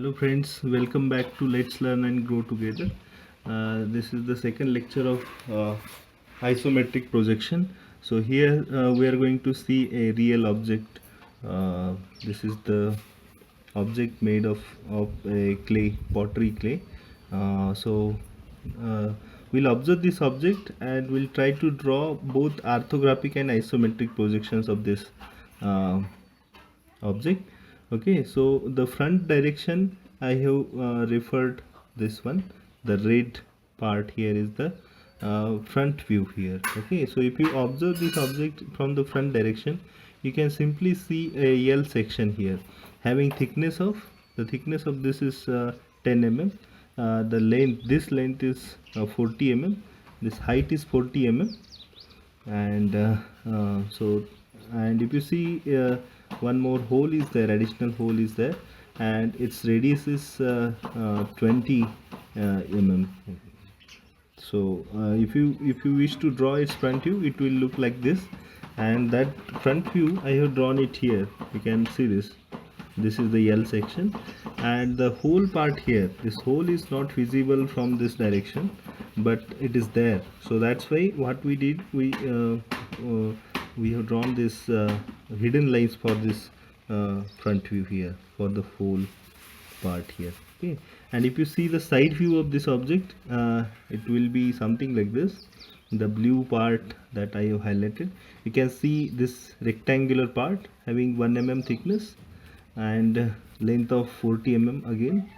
Hello friends, welcome back to Let's Learn and Grow Together. This is the second lecture of isometric projection. So here we are going to see a real object. This is the object made of a clay, pottery clay. So we'll observe this object and we'll try to draw both orthographic and isometric projections of this uh, object. Okay, so the front direction I have referred this one. The red part here is the front view here. Okay, so if you observe this object from the front direction, you can simply see a L section here having thickness of, the thickness of this is 10 mm. The length, this length is 40 mm, this height is 40 mm, and and if you see one more hole is there, additional hole is there, and its radius is 20 mm. So if you wish to draw its front view, it will look like this, and that front view I have drawn it here. You can see this is the L section, and the whole part here, this hole is not visible from this direction, but it is there. So that's why what we did, we have drawn this hidden lines for this front view here, for the whole part here. Okay, and if you see the side view of this object, it will be something like this. The blue part that I have highlighted, you can see this rectangular part having 1 mm thickness and length of 40 mm again,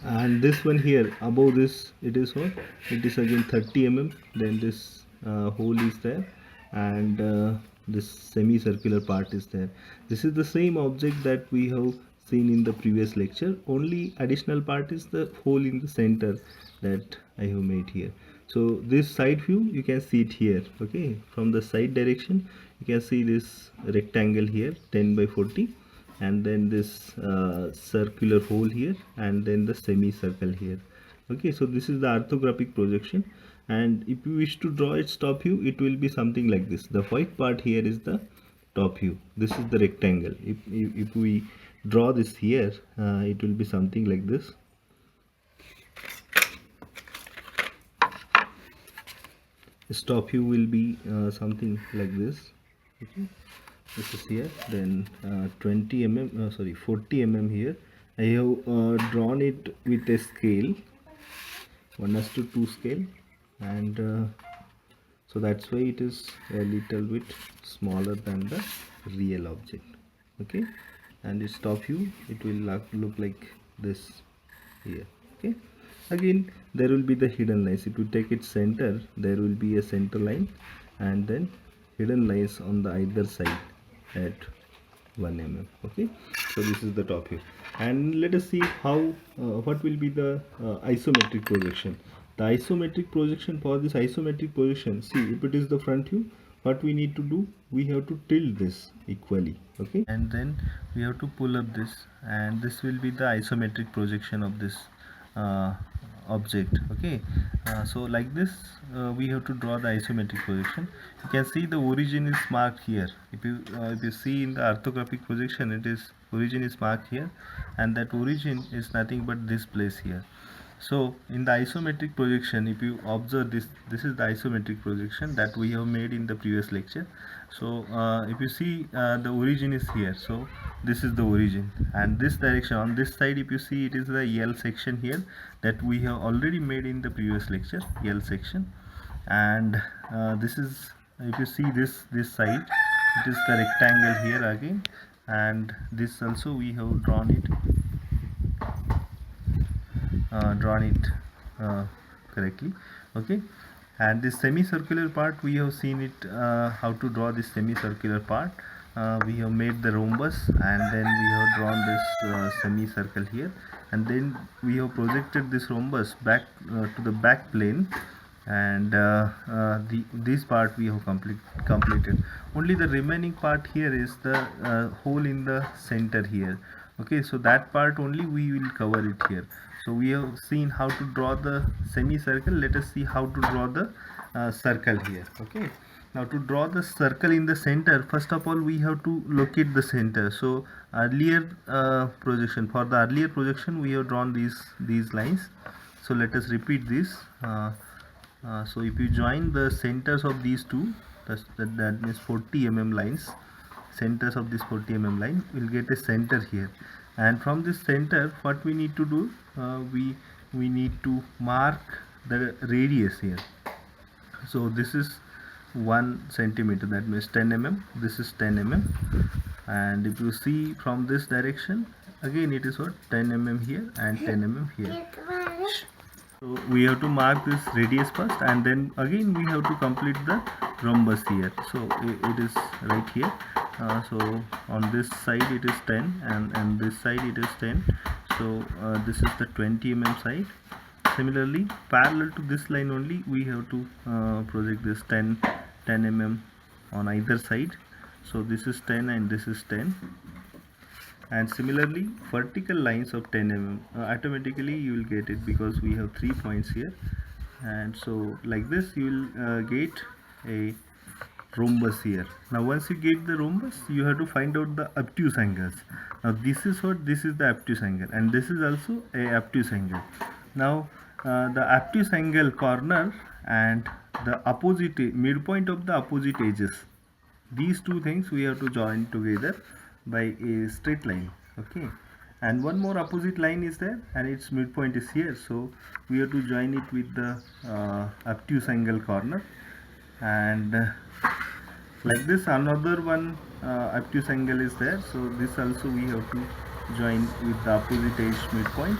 and this one here above this, it is what, it is again 30 mm. Then this hole is there, and this semicircular part is there. This is the same object that we have seen in the previous lecture, only additional part is the hole in the center that I have made here. So this side view, you can see it here. Okay, from the side direction you can see this rectangle here 10 by 40, and then this circular hole here, and then the semicircle here. Okay, so this is the orthographic projection, and if you wish to draw its top view, it will be something like this. The white part here is the top view, this is the rectangle. If we draw this here, it will be something like this. This top view will be something like this. Okay, this is here. Then 20 mm, sorry, 40 mm here. I have drawn it with a scale, 1:2 scale, and so that's why it is a little bit smaller than the real object. Okay, and its top view, it will look like this here. Okay, again there will be the hidden lines. If you take its center, there will be a center line, and then hidden lines on the either side at 1 mm. Okay, so this is the top view, and let us see how what will be the isometric projection. The isometric projection, for this isometric projection, see, if it is the front view, what we need to do, we have to tilt this equally. Okay, and then we have to pull up this, and this will be the isometric projection of this object. Okay, so like this we have to draw the isometric projection. You can see the origin is marked here. If you see in the orthographic projection, it is origin is marked here, and that origin is nothing but this place here. So in the isometric projection, if you observe this, this is the isometric projection that we have made in the previous lecture. So if you see the origin is here, so this is the origin, and this direction on this side, if you see, it is the L section here that we have already made in the previous lecture, L section. And this is, if you see this side, it is the rectangle here again, and this also we have drawn it correctly. Okay, and this semicircular part, we have seen it how to draw this semicircular part. We have made the rhombus, and then we have drawn this semicircle here, and then we have projected this rhombus back to the back plane, and this part we have completed. Only the remaining part here is the hole in the center here. Okay, so that part only we will cover it here. So we have seen how to draw the semicircle. Let us see how to draw the circle here. Okay, Now to draw the circle in the center, first of all we have to locate the center. So earlier projection, for the earlier projection we have drawn these lines. So let us repeat this. So if you join the centers of these two, that means 40 mm lines, centers of this 40 mm line, we'll get a center here. And from this center, what we need to do, we need to mark the radius here. So this is 1 centimeter, that means 10 mm. This is 10 mm, and if you see from this direction, again it is what, 10 mm here and 10 mm here. So we have to mark this radius first, and then again we have to complete the rhombus here. So it is right here. So on this side it is 10, and this side it is 10. So this is the 20 mm side. Similarly, parallel to this line only, we have to project this 10 mm on either side. So this is 10 and this is 10. And similarly, vertical lines of 10 mm, automatically you will get it, because we have 3 points here. And so like this you will get a rhombus here. Now once you get the rhombus, you have to find out the obtuse angles. Now this is what, this is the obtuse angle, and this is also a obtuse angle. Now the obtuse angle corner and the opposite midpoint of the opposite edges, these two things we have to join together by a straight line. Okay, and one more opposite line is there, and its midpoint is here, so we have to join it with the obtuse angle corner. And like this, another one obtuse angle is there, so this also we have to join with the opposite edge midpoint.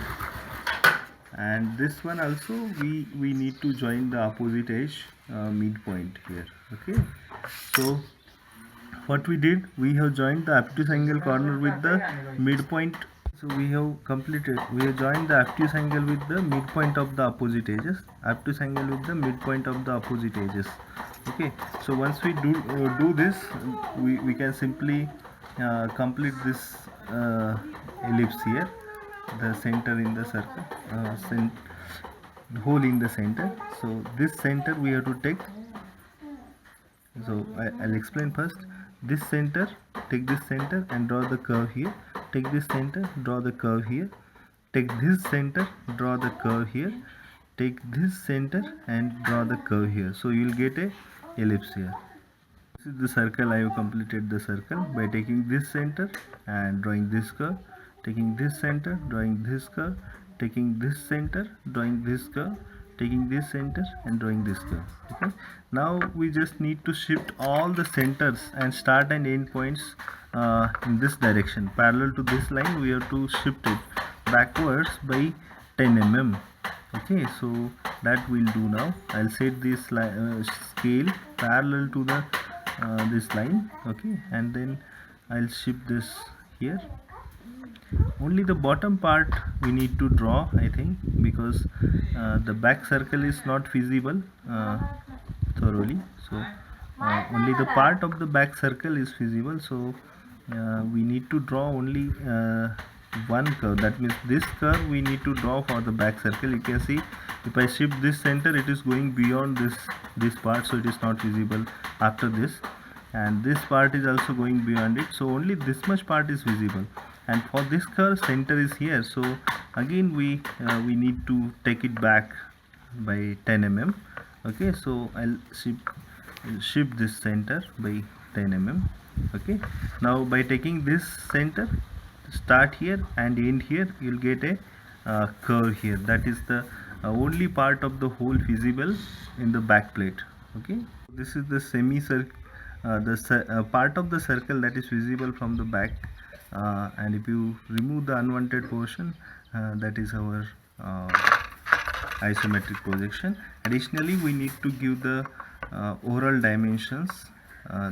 And this one also we need to join the opposite edge midpoint here. Okay, so what we did, we have joined the obtuse angle corner with the midpoint. So we have completed, we have joined the obtuse angle with the midpoint of the opposite edges, obtuse angle with the midpoint of the opposite edges. Okay, so once we do this, we can simply complete this ellipse here, the center in the circle, hole in the center. So this center we have to take. So I'll explain first. This center, take this center and draw the curve here. Take this center, draw the curve here. Take this center, draw the curve here. Take this center and draw the curve here. So you will get a ellipse here. This is the circle. I have completed the circle by taking this center and drawing this curve. Taking this center, drawing this curve. Taking this center, drawing this curve. Taking this center and drawing this curve. Okay, now we just need to shift all the centers and start and end points in this direction. Parallel to this line, we have to shift it backwards by 10 mm. Okay, so that we'll do now. I'll set this scale parallel to the this line. Okay, and then I'll shift this here. Only the bottom part we need to draw, I think, because the back circle is not visible thoroughly. So only the part of the back circle is visible. So we need to draw only one curve. That means this curve we need to draw for the back circle. You can see if I shift this center, it is going beyond this part, so it is not visible after this, and this part is also going beyond it, so only this much part is visible. And for this curve, center is here, so again we need to take it back by 10 mm. Okay, so I'll shift this center by 10 mm. Okay, now by taking this center, start here and end here, you'll get a curve here. That is the only part of the hole visible in the back plate. Okay, this is the semicircle, part of the circle that is visible from the back. And if you remove the unwanted portion, that is our isometric projection. Additionally, we need to give the overall dimensions.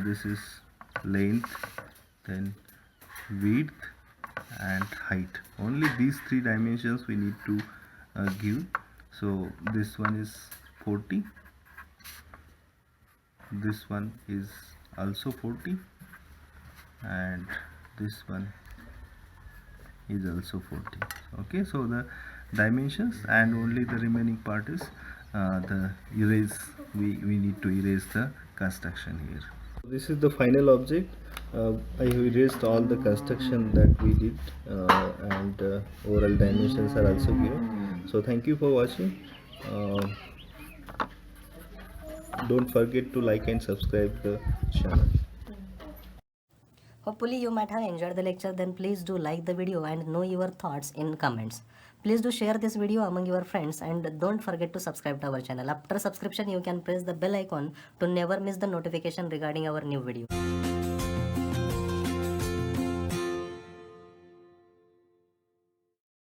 This is length, then width and height. Only these three dimensions we need to give. So this one is 40, this one is also 40, and this one is also 40. Okay, so the dimensions, and only the remaining part is the erase, we need to erase the construction here. This is the final object. I have erased all the construction that we did, and overall dimensions are also given. So thank you for watching. uh, don't forget to like and subscribe the channel. Hopefully you might have enjoyed the lecture. Then please do like the video and know your thoughts in comments. Please do share this video among your friends and don't forget to subscribe to our channel. After subscription you can press the bell icon to never miss the notification regarding our new video.